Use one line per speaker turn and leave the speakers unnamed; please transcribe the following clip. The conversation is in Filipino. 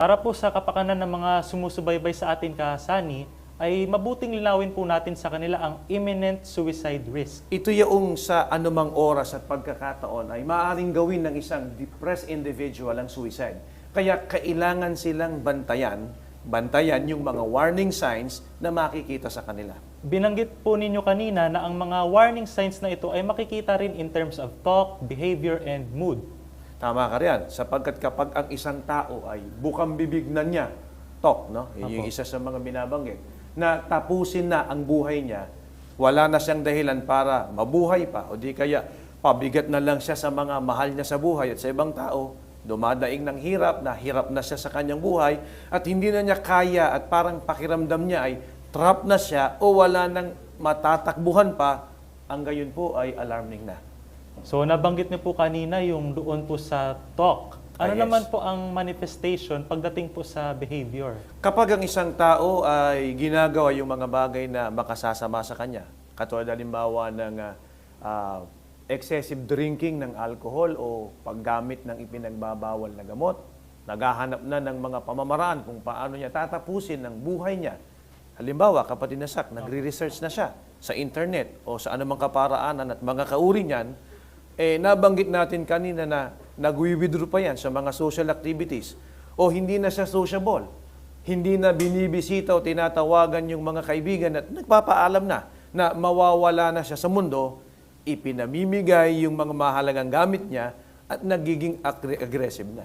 Para po sa kapakanan ng mga sumusubaybay sa atin kasani, ay mabuting linawin po natin sa kanila ang imminent suicide risk.
Ito yung sa anumang oras at pagkakataon ay maaaring gawin ng isang depressed individual ang suicide. Kaya kailangan silang bantayan yung mga warning signs na makikita sa kanila.
Binanggit po ninyo kanina na ang mga warning signs na ito ay makikita rin in terms of talk, behavior, and mood.
Tama ka riyan, sapagkat kapag ang isang tao ay bukang bibig na niya, talk, no? Yung isa sa mga binabanggit, na tapusin na ang buhay niya, wala na siyang dahilan para mabuhay pa, o di kaya pabigat na lang siya sa mga mahal niya sa buhay at sa ibang tao, dumadaing ng hirap na siya sa kanyang buhay, at hindi na niya kaya at parang pakiramdam niya ay trap na siya o wala nang matatakbuhan pa, ang gayon po ay alarming na.
So nabanggit niyo po kanina yung doon po sa talk. Ano
Yes.
naman po ang manifestation pagdating po sa behavior?
Kapag ang isang tao ay ginagawa yung mga bagay na makasasama sa kanya, katulad halimbawa ng excessive drinking ng alcohol o paggamit ng ipinagbabawal na gamot, naghahanap na ng mga pamamaraan kung paano niya tatapusin ang buhay niya. Halimbawa, kapatid na Sak, nagre-research na siya sa internet o sa anumang kaparaanan at mga kauri niyan, nabanggit natin kanina na nag-withdraw pa yan sa mga social activities o hindi na siya sociable, hindi na binibisita o tinatawagan yung mga kaibigan at nagpapaalam na mawawala na siya sa mundo, ipinamimigay yung mga mahalagang gamit niya at nagiging aggressive na.